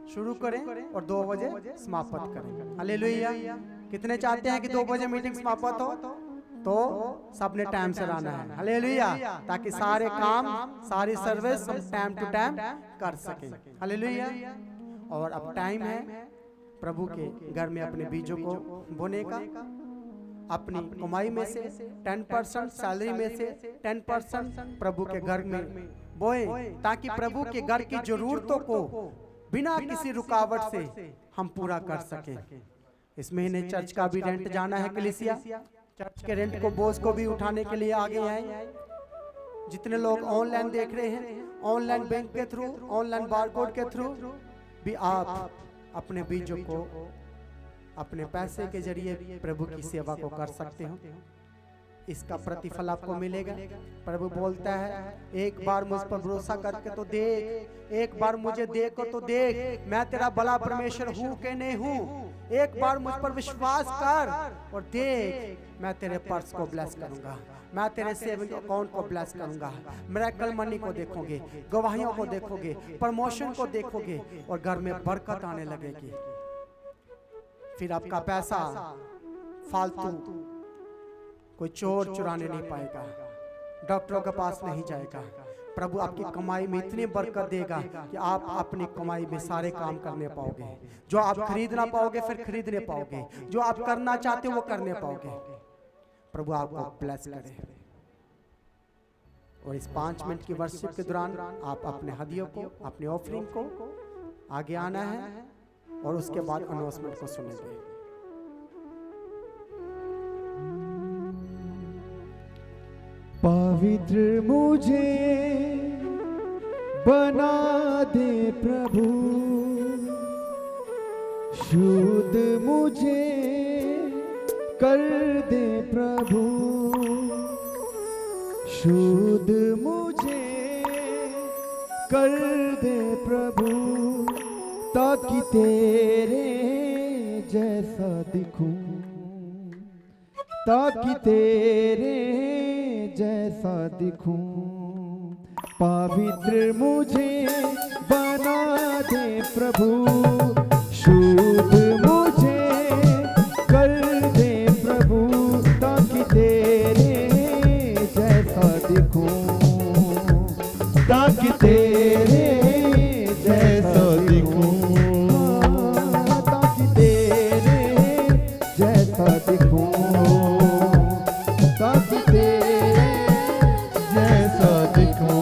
शुरू करें और 2 बजे समाप्त करें। हालेलुया। कितने चाहते हैं कि 2 बजे मीटिंग समाप्त हो? तो सबने टाइम से आना है। हालेलुया, ताकि सारे काम, सारी सर्विस हम टाइम टू टाइम कर सकें। हालेलुया। और अब टाइम है प्रभु के घर में अपने बीजों को बोने का। अपनी कमाई में से 10%, सैलरी में से 10% प्रभु के घर में बोए, ताकि प्रभु के घर की जरूरतों को बिना किसी रुकावट से हम पूरा कर सके। इस महीने चर्च का भी रेंट जाना है, कलीसिया चर्च के रेंट को, बोझ को भी उठाने के लिए आगे आए। जितने लोग ऑनलाइन देख रहे हैं, ऑनलाइन बैंक के थ्रू, ऑनलाइन बारकोड के थ्रू भी आप अपने बीजों को अपने पैसे के जरिए प्रभु की सेवा को कर सकते हो। इसका प्रतिफल आपको मिलेगा। प्रभु बोलता है एक बार मुझ पर भरोसा करके तो देख, एक बार मुझे देख तो देख मैं तेरा भला परमेश्वर हूँ कि नहीं हूँ। एक बार मुझ पर विश्वास कर और देख, मैं तेरे पर्स को ब्लेस करूंगा, मैं तेरे सेविंग अकाउंट को ब्लेस करूंगा, मिरेकल मनी को देखोगे, गवाहियों को देखोगे, प्रमोशन को देखोगे और घर में बरकत आने लगेगी। फिर आपका पैसा फालतू कोई चोर चुराने नहीं पाएगा, डॉक्टरों के पास नहीं जाएगा। प्रभु आपकी कमाई में इतनी बरकत देगा कि आप अपनी कमाई में सारे काम करने पाओगे। जो आप खरीद ना पाओगे फिर खरीदने पाओगे, जो आप करना चाहते हो वो करने पाओगे। प्रभु आपको ब्लेस करे। और इस 5 मिनट की वर्शिप के दौरान आप अपने हदियों को, अपने ऑफरिंग को आगे आना है और उसके बाद अनाउंसमेंट को सुनेंगे। पवित्र मुझे बना दे प्रभु, शुद्ध मुझे कर दे प्रभु, शुद्ध मुझे कर दे प्रभु, ताकि तेरे जैसा दिखूं, ताकि तेरे जैसा दिखूं। पवित्र मुझे बना दे प्रभु, शुद्ध मुझे कर दे प्रभु, ताकि तेरे जैसा दिखूं, ताकि तेरे जैसा दिखूं, ताकि तेरे जैसा दिखूं, ताकि तेरे जैसा दिखूं।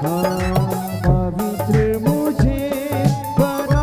हाँ, पवित्र मुझे बना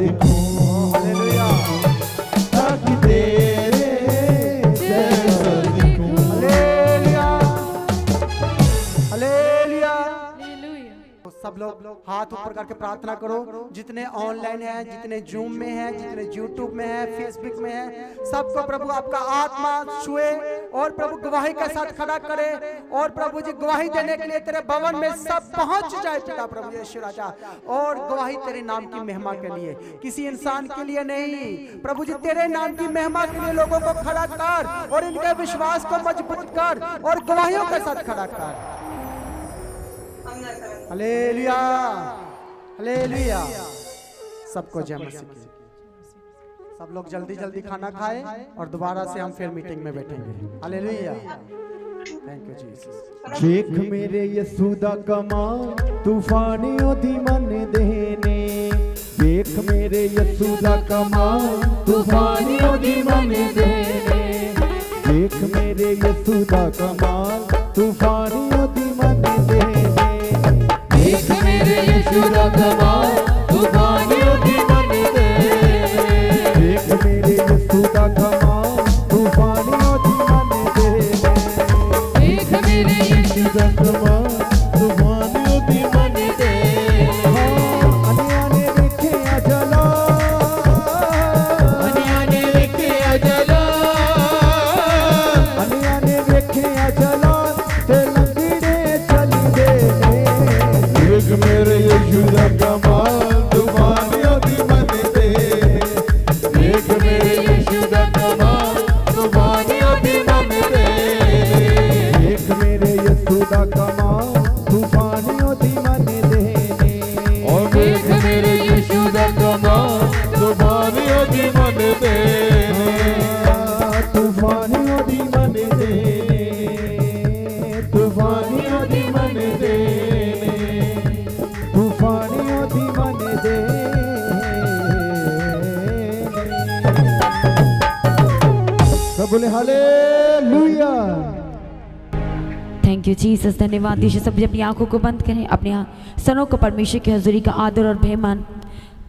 दिखूं हालेलुया ताकि तेरे जैसा दिखूं। Hallelujah hallelujah. हालेलुया। तो सब लोग हाथ ऊपर करके प्रार्थना करो, जितने ऑनलाइन हैं, जितने जूम में हैं, जितने यूट्यूब में हैं, फेसबुक में हैं, सबको प्रभु आपका आत्मा छुए और प्रभु गवाही के साथ खड़ा करे और प्रभु जी गवाही देने के लिए तेरे भवन में सब पहुंच जाए पिता प्रभु यीशु राजा। और गवाही तेरे नाम की महिमा के लिए, किसी इंसान के लिए नहीं प्रभु जी, तेरे नाम की महिमा के लिए लोगों को खड़ा कर और इनके विश्वास को मजबूत कर और गवाहियों के साथ खड़ा कर। Hallelujah hallelujah. सबको जय मसीह की। सब लोग जल्दी जल्दी खाना खाएं और दोबारा से हम फिर मीटिंग में बैठेंगे। हालेलुया। Thank you Jesus. देख मेरे यीशु दा कमाल तूफानियों दी मन देने। देख मेरे यीशु दा कमाल तूफानियों दी मन देने। देख मेरे यीशु दा कमाल तूफानियों दी मन देने। देख मेरे यीशु दा कमाल तूफानियों दी मन देने। देख मेरे यीशु दा कमाल तूफानियों दी मन देने। देख मेरे यीशु दा कमाल तूफानियों दी मन देने। अनिया ने देखे अजला, अनिया ने देखे अजला, अनिया ने देखे अजला ते लंगड़े चलदे ने। देख मेरे यीशु दा कमाल तूफानियों दी मन देने। देख मेरे यीशु दा कमाल तूफानियों दी मन देने। देख मेरे यीशु दा कमाल तूफानियों दी मन देने। और देख मेरे यीशु दा कमाल तूफानियों दी मन देने। तूफानियों दी मन देने। तूफानियों दी मन देने। तूफानियों दी मन देने। सब बोले हालेलुया। Thank you Jesus. धन्यवाद यीशु। सब अपनी आंखों को बंद करें, अपने सरों को परमेश्वर की हजूरी का आदर और बेमान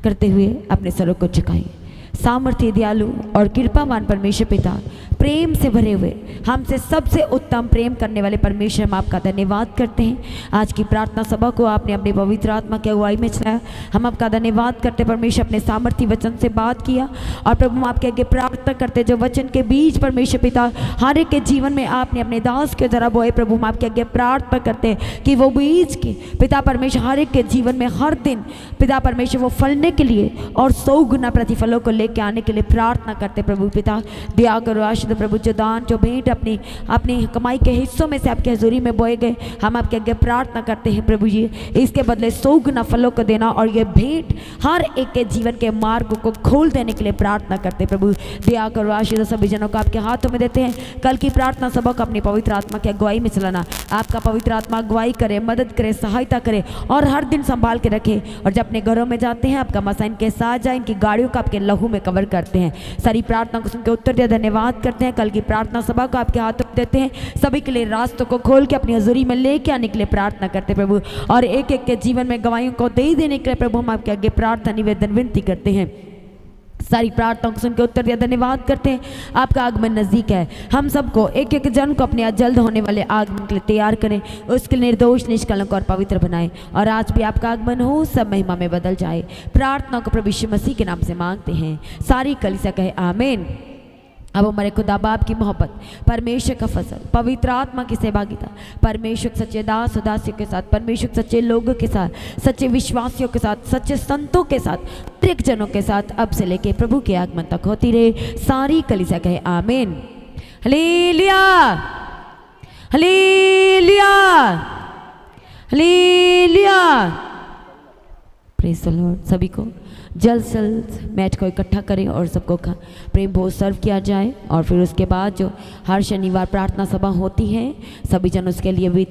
करते हुए अपने सरों को झुकाइए। सामर्थ्य दयालु और कृपावान परमेश्वर पिता, प्रेम से भरे हुए हमसे सबसे उत्तम प्रेम करने वाले परमेश्वर, हम आपका धन्यवाद करते हैं। आज की प्रार्थना सभा को आपने अपने पवित्र आत्मा की अगुवाई में चलाया। हम आपका धन्यवाद करते परमेश्वर, अपने सामर्थ्य वचन से बात किया और प्रभु हम आपके आगे प्रार्थना करते जो वचन के बीज परमेश्वर पिता हर एक के जीवन में आपने अपने दास के जरा बोए। प्रभु हम आपके आगे प्रार्थना करते कि वो बीज के पिता परमेश्वर हर एक के जीवन में हर दिन पिता परमेश्वर वो फलने के लिए और 100 गुना प्रतिफलों को लेकर आने के लिए प्रार्थना करते। प्रभु पिता दया करो आशीष प्रभु, जो दान जो भेंट अपनी अपनी कमाई के हिस्सों में से आपके हजूरी में बोए गए, हम आपके आगे प्रार्थना करते हैं प्रभु जी, इसके बदले 100 गुना फलों को देना और ये भेंट हर एक के जीवन के मार्ग को खोल देने के लिए प्रार्थना करते हैं। प्रभु दया करो आशीष सभी जनों को आपके हाथों में देते हैं। कल की प्रार्थना सभा को अपनी पवित्र आत्मा की अगुवाई में चलाना, आपका पवित्र आत्मा अगुवाई करे, मदद करे, सहायता करे और हर दिन संभाल के रखे। और जब अपने घरों में जाते हैं आपका मसा इनके साथ जाए, इनकी गाड़ियों को आपके लहू में कवर करते हैं। सारी प्रार्थना को सुनकर उत्तर दिया, धन्यवाद करते हैं। कल की प्रार्थना सभा को आपके हाथों में देते हैं। सभी के लिए रास्तों को खोल के अपनी हजूरी में लेके आने के लिए प्रार्थना करते हैं प्रभु, और एक एक के जीवन में गवाहियों को दे देने के लिए प्रभु हम आपके आगे प्रार्थना निवेदन विनती करते हैं। सारी प्रार्थनाओं को सुनकर उत्तर दिया, धन्यवाद करते हैं। आपका आगमन नजदीक है, हम सबको एक एक जन को अपने जल्द होने वाले आगमन के लिए तैयार करें, उसके निर्दोष निष्कलंक और पवित्र बनाएं और आज भी आपका आगमन हो, सब महिमा में बदल जाए। प्रार्थना को प्रभु यीशु मसीह के नाम से मांगते हैं। सारी कलीसिया कहे आमीन। अब हमारे खुदा बाप की मोहब्बत, परमेश्वर का फजल, पवित्र आत्मा की सहभागिता, परमेश्वर सच्चे दास उदासियों के साथ, परमेश्वर सच्चे लोगों के साथ, सच्चे विश्वासियों के साथ, सच्चे संतों के साथ, प्रत्येक जनों के साथ अब से लेके प्रभु के आगमन तक होती रहे। सारी कलीसिया कहे आमीन। Hallelujah hallelujah hallelujah. Praise the Lord. सभी को जल्द से जल्द मैच को इकट्ठा करें और सबको प्रेम भोज सर्व किया जाए। और फिर उसके बाद जो हर शनिवार प्रार्थना सभा होती है, सभी जन उसके लिए भी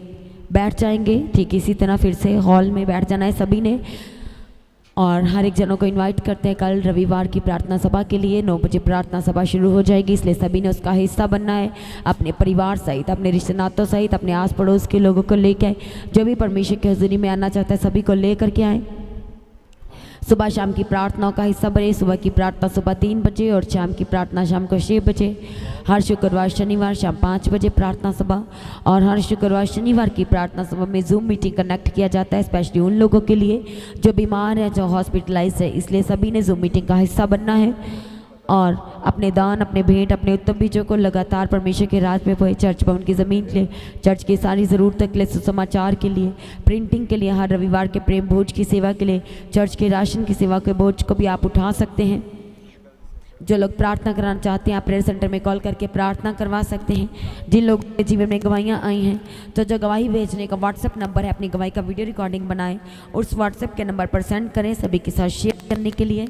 बैठ जाएंगे। ठीक इसी तरह फिर से हॉल में बैठ जाना है सभी ने, और हर एक जनों को इनवाइट करते हैं। कल रविवार की प्रार्थना सभा के लिए 9 बजे प्रार्थना सभा शुरू हो जाएगी, इसलिए सभी ने उसका हिस्सा बनना है। अपने परिवार सहित, अपने रिश्तेनातों सहित, अपने आस पड़ोस के लोगों को लेकर, जो भी परमेश्वर की हजूरी में आना चाहता है सभी को ले करके आएँ। सुबह शाम की प्रार्थनाओं का हिस्सा बने। सुबह की प्रार्थना सुबह 3 बजे और शाम की प्रार्थना शाम को 6 बजे। हर शुक्रवार शनिवार शाम 5 बजे प्रार्थना सभा, और हर शुक्रवार शनिवार की प्रार्थना सभा में जूम मीटिंग कनेक्ट किया जाता है, स्पेशली उन लोगों के लिए जो बीमार है, जो हॉस्पिटलाइज है। इसलिए सभी ने जूम मीटिंग का हिस्सा बनना है और अपने दान, अपने भेंट, अपने उत्तम बीजों को लगातार परमेश्वर के राज में बोए। चर्च भवन की ज़मीन के लिए, चर्च की सारी ज़रूरतों के लिए, सुसमाचार के लिए, प्रिंटिंग के लिए, हर रविवार के प्रेम भोज की सेवा के लिए, चर्च के राशन की सेवा के बोझ को भी आप उठा सकते हैं। जो लोग प्रार्थना कराना चाहते हैं आप प्रेयर सेंटर में कॉल करके प्रार्थना करवा सकते हैं। जिन लोगों के जीवन में गवाहियाँ आई हैं तो जो गवाही भेजने का व्हाट्सएप नंबर है, अपनी गवाही का वीडियो रिकॉर्डिंग बनाएं, उस व्हाट्सएप के नंबर पर सेंड करें सभी के साथ शेयर करने के लिए।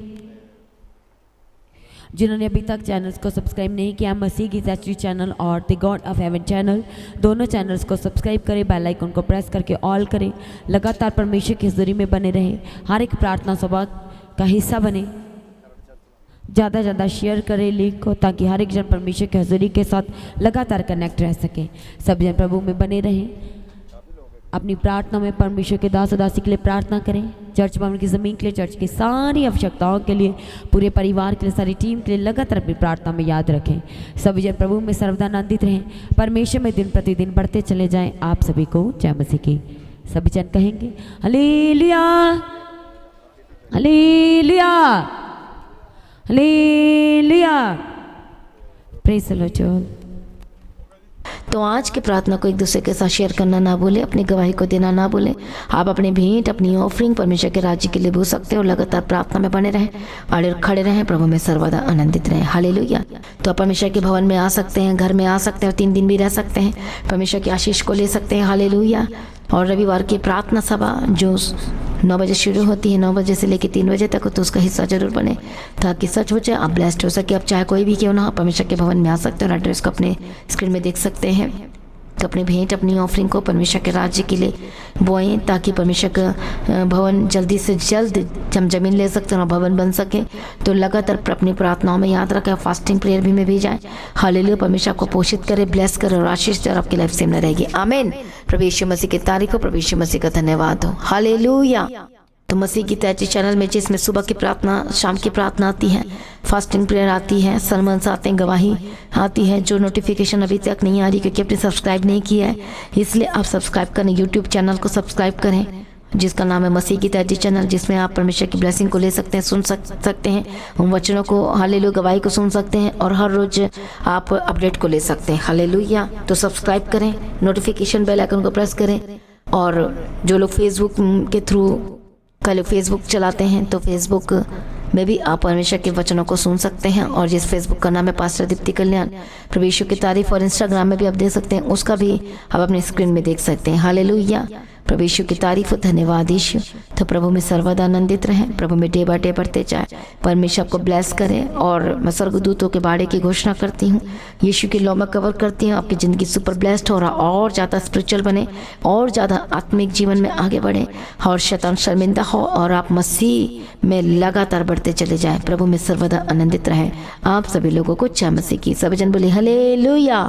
जिन्होंने अभी तक चैनल्स को सब्सक्राइब नहीं किया, मसीह गीत एचडी चैनल और the God of haven channel, दोनों चैनल्स को सब्सक्राइब करें, बेल आइकन को प्रेस करके ऑल करें, लगातार परमेश्वर की हज़ूरी में बने रहें, हर एक प्रार्थना सभा का हिस्सा बने, ज़्यादा से ज़्यादा शेयर करें लिंक को, ताकि हर एक जन परमेश्वर की हज़ूरी के साथ लगातार कनेक्ट रह सके। सब जन प्रभु में बने रहें। अपनी प्रार्थना में परमेश्वर के दास दासी के लिए प्रार्थना करें, चर्च भवन की ज़मीन के लिए, चर्च की सारी आवश्यकताओं के लिए, पूरे परिवार के लिए, सारी टीम के लिए लगातार अपनी प्रार्थना में याद रखें। सभी जन प्रभु में सर्वदा आनंदित रहें, परमेश्वर में दिन प्रतिदिन बढ़ते चले जाएं। आप सभी को जय मसीह की। सभी जन कहेंगे hallelujah, hallelujah, hallelujah, praise the Lord. तो आज की प्रार्थना को एक दूसरे के साथ शेयर करना ना भूलें, अपनी गवाही को देना ना भूलें। आप अपने भेंट, अपनी ऑफरिंग परमेश्वर के राज्य के लिए भूल सकते हैं और लगातार प्रार्थना में बने रहें, अड़े खड़े रहें, प्रभु में सर्वदा आनंदित रहें। हालेलुया। तो आप परमेश्वर के भवन में आ सकते हैं, घर में आ सकते हैं और 3 दिन भी रह सकते हैं, परमेश्वर की आशीष को ले सकते हैं। हालेलुया। और रविवार की प्रार्थना सभा जो 9 बजे शुरू होती है, 9 बजे से लेकर 3 बजे तक, तो उसका हिस्सा जरूर बने ताकि सच हो जाए, आप ब्लेस्ड हो सके। आप चाहे कोई भी क्यों ना, परमेश्वर के भवन में आ सकते हैं और एड्रेस को अपने स्क्रीन में देख सकते हैं। तो अपनी भेंट, अपनी ऑफरिंग को परमेश्वर के राज्य के लिए बोएं, ताकि परमेश्वर का भवन जल्दी से जल्द हम जमीन ले सकते हैं और भवन बन सके। तो लगातार अपनी प्रार्थनाओं में याद रखें, फास्टिंग प्रेयर भी में भी जाएं। हालेलुया। परमेश्वर आपको पोषित करे, ब्लेस करे और आशीष दे और आपकी लाइफ सेम न रहेगी। आमीन। प्रभु यीशु मसीह की तारीफ हो, प्रभु यीशु मसीह का धन्यवाद हो। हालेलुया। तो मसीह की तैची चैनल में जिसमें सुबह की प्रार्थना, शाम की प्रार्थना आती है, फास्टिंग प्रेयर आती है, सरमन्स आते हैं, गवाही आती है। जो नोटिफिकेशन अभी तक नहीं आ रही क्योंकि आपने सब्सक्राइब नहीं किया है, इसलिए आप सब्सक्राइब करें, यूट्यूब चैनल को सब्सक्राइब करें जिसका नाम है मसीह की तैची चैनल, जिसमें आप परमेश्वर की ब्लेसिंग को ले सकते हैं, सुन सकते हैं, उन वचनों को, हालेलुया, गवाही को सुन सकते हैं और हर रोज आप अपडेट को ले सकते हैं। हालेलुया। तो सब्सक्राइब करें, नोटिफिकेशन बेल आइकन को प्रेस करें। और जो लोग फेसबुक के थ्रू कल फेसबुक चलाते हैं तो फेसबुक में भी आप परमेश्वर के वचनों को सुन सकते हैं। और जिस फेसबुक का नाम है पास्टर दीप्ति कल्याण, प्रभु यीशु की तारीफ, और इंस्टाग्राम में भी आप देख सकते हैं, उसका भी आप अपनी स्क्रीन में देख सकते हैं। हालेलुया। प्रभु यीशु की तारीफ, धन्यवाद यीशु। तो प्रभु में सर्वदा आनंदित रहें, प्रभु में डे बाय डे बढ़ते जाए, परमेश्वर आपको ब्लेस करें। और मैं स्वर्गदूतों के बाड़े की घोषणा करती हूँ, यीशु की लौ में कवर करती हूँ, आपकी ज़िंदगी सुपर ब्लेस्ड हो रहा, और ज़्यादा स्पिरिचुअल बने, और ज़्यादा आत्मिक जीवन में आगे बढ़े, और शैतान शर्मिंदा हो, और आप मसीह में लगातार बढ़ते चले जाएं। प्रभु में सर्वदा आनंदित रहें। आप सभी लोगों को जय मसीह की। सभी जन बोले हालेलुया।